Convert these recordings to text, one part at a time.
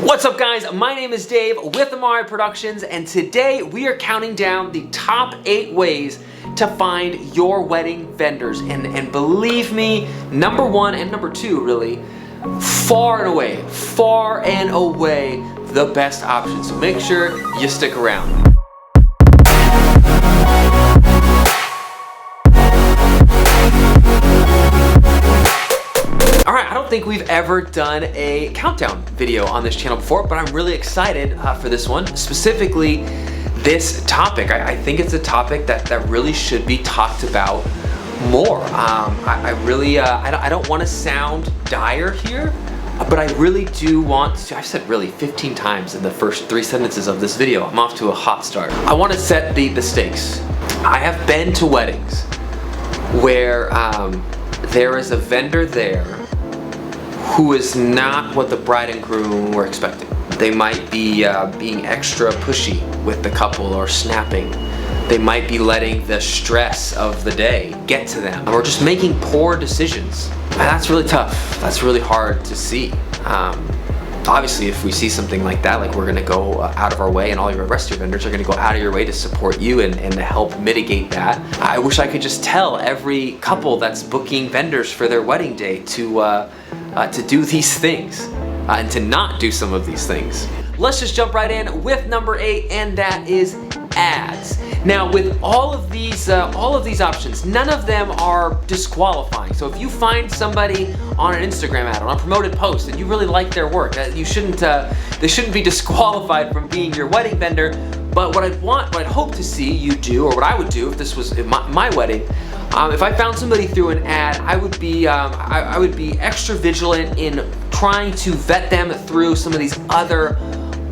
What's up guys, my name is Dave with WeddingWire Productions, and today we are counting down the top 8 ways to find your wedding vendors. And believe me, number 1 and number 2 really, far and away, the best option. So make sure you stick around. I don't think we've ever done a countdown video on this channel before, but I'm really excited for this one. Specifically, this topic. I think it's a topic that really should be talked about more. I don't want to sound dire here, but I really do want to. I've said really 15 times in the first 3 sentences of this video. I'm off to a hot start. I want to set the stakes. I have been to weddings where there is a vendor there who is not what the bride and groom were expecting. They might be being extra pushy with the couple or snapping. They might be letting the stress of the day get to them, or just making poor decisions. And that's really tough. That's really hard to see. Obviously, if we see something like that, like we're gonna go out of our way, and all your rest of your vendors are gonna go out of your way to support you and to help mitigate that. I wish I could just tell every couple that's booking vendors for their wedding day to do these things and to not do some of these things. Let's just jump right in with number 8, and that is ads. Now, with all of these options, none of them are disqualifying. So if you find somebody on an Instagram ad, on a promoted post, and you really like their work, they shouldn't be disqualified from being your wedding vendor. But what I'd hope to see you do, or what I would do if this was my wedding, if I found somebody through an ad, I would be extra vigilant in trying to vet them through some of these other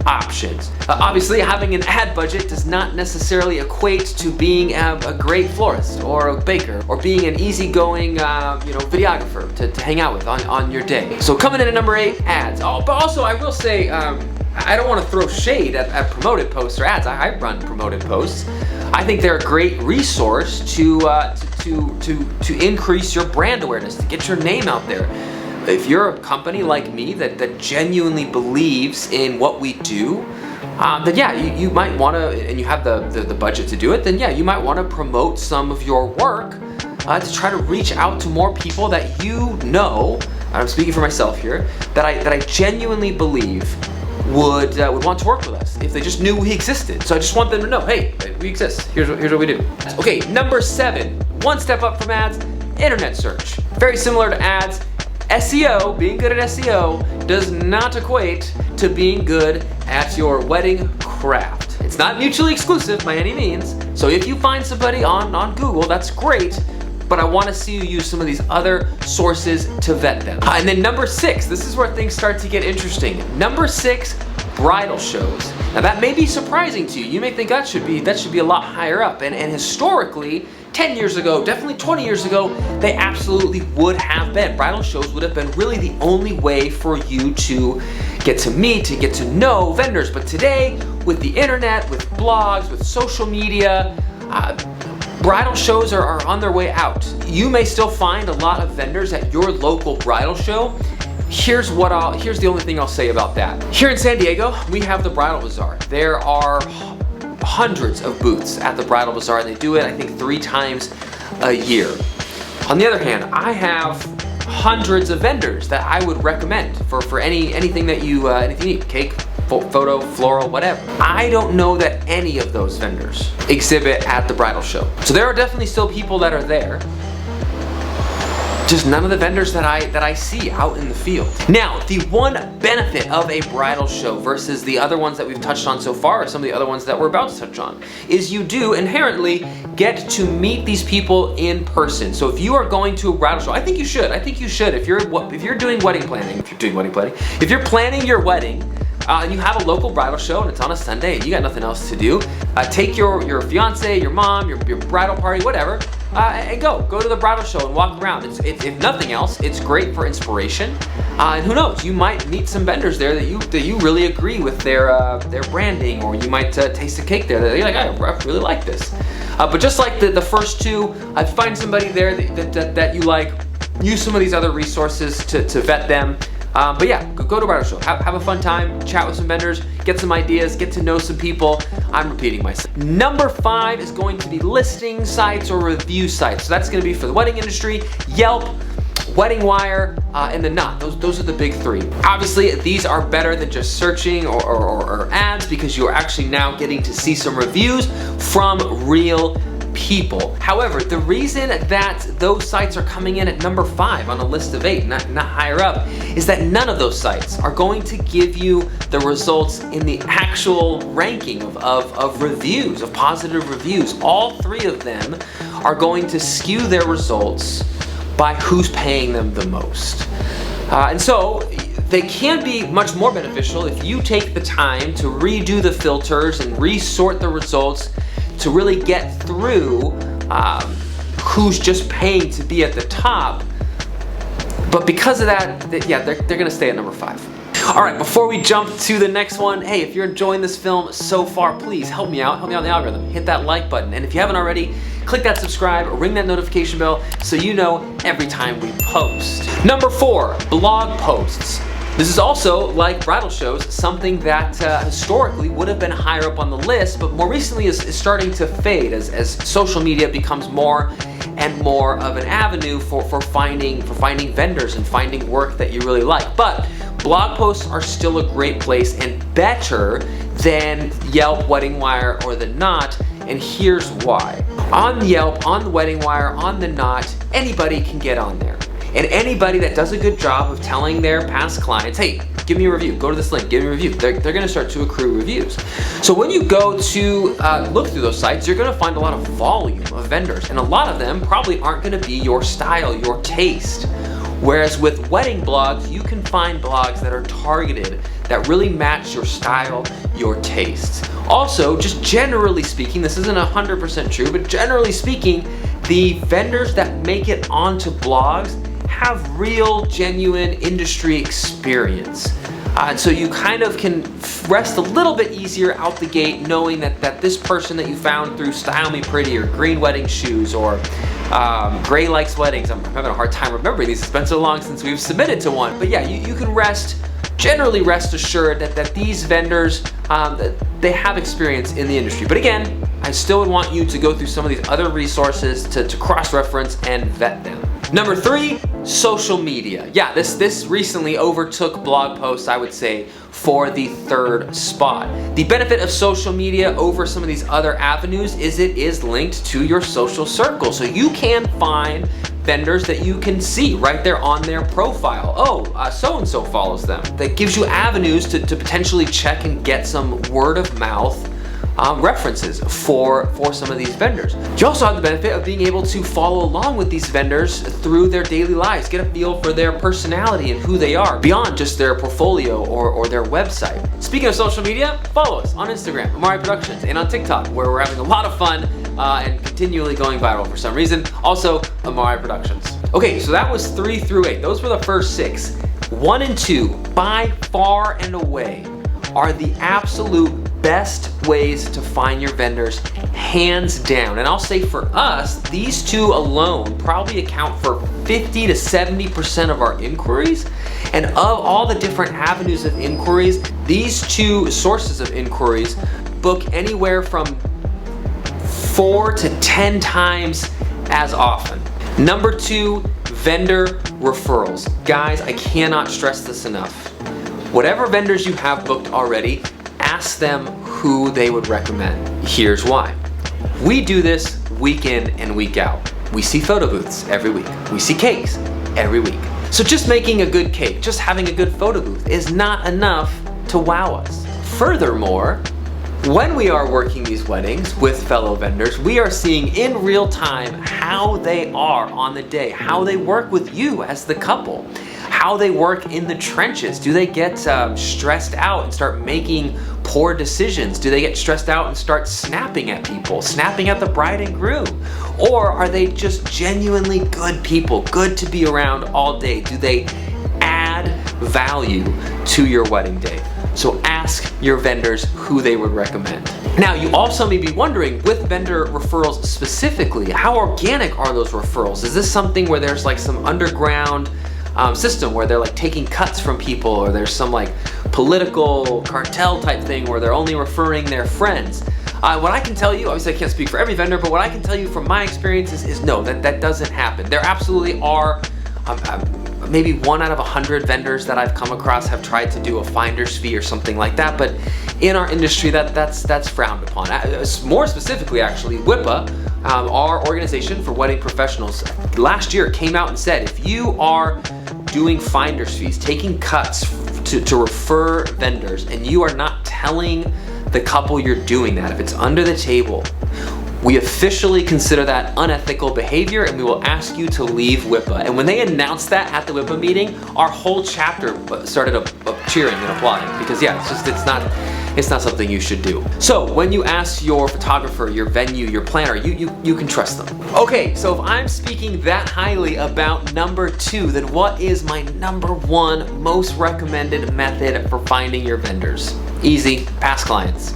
options. Obviously, having an ad budget does not necessarily equate to being a great florist or a baker or being an easygoing videographer to hang out with on your day. So coming in at number 8, ads. Oh, but also I will say, I don't want to throw shade at promoted posts or ads. I run promoted posts. I think they're a great resource to increase your brand awareness, to get your name out there. If you're a company like me that genuinely believes in what we do, then yeah, you might want to, and you have the budget to do it, then yeah, you might want to promote some of your work to try to reach out to more people that you know, and I'm speaking for myself here, that I genuinely believe would want to work with us if they just knew we existed. So I just want them to know, hey, we exist. Here's what we do. Okay, number 7, one step up from ads, internet search. Very similar to ads. SEO, being good at SEO, does not equate to being good at your wedding craft. It's not mutually exclusive by any means. So if you find somebody on Google, that's great, but I want to see you use some of these other sources to vet them. And then number 6, this is where things start to get interesting. Number 6, bridal shows. Now that may be surprising to you. You may think that should be a lot higher up. And historically, 10 years ago, definitely 20 years ago, they absolutely would have been. Bridal shows would have been really the only way for you to get to meet, to get to know vendors. But today, with the internet, with blogs, with social media, bridal shows are on their way out. You may still find a lot of vendors at your local bridal show. Here's the only thing I'll say about that. Here in San Diego, we have the Bridal Bazaar. There are hundreds of booths at the Bridal Bazaar, and they do it, I think, 3 times a year. On the other hand, I have hundreds of vendors that I would recommend for anything that you need, cake, photo, floral, whatever. I don't know that any of those vendors exhibit at the bridal show. So there are definitely still people that are there, just none of the vendors that I see out in the field. Now, the one benefit of a bridal show versus the other ones that we've touched on so far, or some of the other ones that we're about to touch on, is you do inherently get to meet these people in person. So if you are going to a bridal show, I think you should. If you're doing wedding planning, if you're planning your wedding, and you have a local bridal show and it's on a Sunday and you got nothing else to do, take your fiance, your mom, your bridal party, whatever, and go to the bridal show and walk around. If nothing else, it's great for inspiration, and who knows, you might meet some vendors there that you really agree with their branding, or you might taste a cake there that you're like, I really like this. But just like the first 2, I'd find somebody there that you like, use some of these other resources to vet them. But yeah, go to Bridal Show, have a fun time, chat with some vendors, get some ideas, get to know some people. I'm repeating myself. Number 5 is going to be listing sites or review sites. So that's gonna be for the wedding industry, Yelp, WeddingWire, and the Knot. Those are the big 3. Obviously, these are better than just searching or ads, because you are actually now getting to see some reviews from real people. However, the reason that those sites are coming in at number 5 on a list of 8, not higher up, is that none of those sites are going to give you the results in the actual ranking of reviews, of positive reviews. All 3 of them are going to skew their results by who's paying them the most. And so they can be much more beneficial if you take the time to redo the filters and resort the results to really get through who's just paying to be at the top. But because of that, yeah, they're gonna stay at number 5. All right, before we jump to the next one, hey, if you're enjoying this film so far, please help me out in the algorithm. Hit that like button, and if you haven't already, click that subscribe, ring that notification bell so you know every time we post. Number 4, blog posts. This is also, like bridal shows, something that historically would have been higher up on the list, but more recently is starting to fade as social media becomes more and more of an avenue for finding vendors and finding work that you really like. But blog posts are still a great place and better than Yelp, WeddingWire, or the Knot, and here's why. On Yelp, on the WeddingWire, on the Knot, anybody can get on there. And anybody that does a good job of telling their past clients, hey, give me a review, go to this link, give me a review, they're gonna start to accrue reviews. So when you go to look through those sites, you're gonna find a lot of volume of vendors, and a lot of them probably aren't gonna be your style, your taste. Whereas with wedding blogs, you can find blogs that are targeted, that really match your style, your tastes. Also, just generally speaking, this isn't 100% true, but generally speaking, the vendors that make it onto blogs have real, genuine industry experience. And so you kind of can rest a little bit easier out the gate knowing that this person that you found through Style Me Pretty or Green Wedding Shoes or Gray Likes Weddings, I'm having a hard time remembering these, it's been so long since we've submitted to one, but yeah, you can generally rest assured that these vendors, they have experience in the industry. But again, I still would want you to go through some of these other resources to cross-reference and vet them. Number 3, social media. Yeah, this recently overtook blog posts, I would say, for the 3rd spot. The benefit of social media over some of these other avenues is it is linked to your social circle. So you can find vendors that you can see right there on their profile. Oh, so-and-so follows them. That gives you avenues to potentially check and get some word of mouth references for some of these vendors. You also have the benefit of being able to follow along with these vendors through their daily lives, get a feel for their personality and who they are beyond just their portfolio or their website. Speaking of social media, follow us on Instagram, Amari Productions, and on TikTok, where we're having a lot of fun and continually going viral for some reason. Also, Amari Productions. Okay, so that was 3 through 8. Those were the first 6. 1 and 2, by far and away, are the absolute best ways to find your vendors, hands down. And I'll say for us, these 2 alone probably account for 50 to 70% of our inquiries. And of all the different avenues of inquiries, these 2 sources of inquiries book anywhere from 4 to 10 times as often. Number 2, vendor referrals. Guys, I cannot stress this enough. Whatever vendors you have booked already, ask them who they would recommend. Here's why. We do this week in and week out. We see photo booths every week. We see cakes every week. So just making a good cake, just having a good photo booth is not enough to wow us. Furthermore, when we are working these weddings with fellow vendors, we are seeing in real time how they are on the day, how they work with you as the couple, how they work in the trenches. Do they get stressed out and start making poor decisions? Do they get stressed out and start snapping at people, snapping at the bride and groom? Or are they just genuinely good people, good to be around all day? Do they add value to your wedding day? So ask your vendors who they would recommend. Now, you also may be wondering, with vendor referrals specifically, how organic are those referrals? Is this something where there's like some underground system where they're like taking cuts from people, or there's some like political cartel type thing where they're only referring their friends. What I can tell you, obviously I can't speak for every vendor, but what I can tell you from my experiences is no, that doesn't happen. There absolutely are maybe 1 out of 100 vendors that I've come across have tried to do a finder's fee or something like that, but in our industry that's frowned upon. More specifically, actually, WIPA, our organization for wedding professionals, last year came out and said if you are doing finder's fees, taking cuts to refer vendors, and you are not telling the couple you're doing that, if it's under the table, we officially consider that unethical behavior and we will ask you to leave WIPA. And when they announced that at the WIPA meeting, our whole chapter started cheering and applauding, because yeah, it's not something you should do. So when you ask your photographer, your venue, your planner, you can trust them. Okay, so if I'm speaking that highly about number 2, then what is my number 1 most recommended method for finding your vendors? Easy, past clients.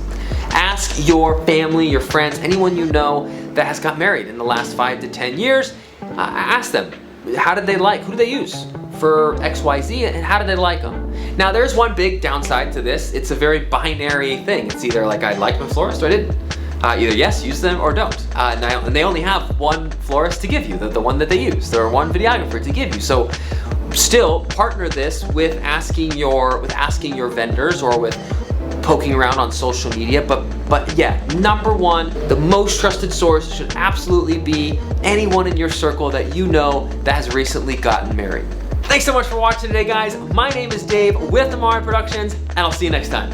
Ask your family, your friends, anyone you know that has got married in the last 5 to 10 years. Ask them, how did they like, who do they use for XYZ, and how did they like them? Now there's one big downside to this. It's a very binary thing. It's either like I like my florist or I didn't. Either yes, use them, or don't. And they only have one florist to give you, the one that they use, or one videographer to give you. So still partner this with asking your vendors, or with poking around on social media, but yeah, number 1, the most trusted source should absolutely be anyone in your circle that you know that has recently gotten married. Thanks so much for watching today, guys. My name is Dave with Amari Productions, and I'll see you next time.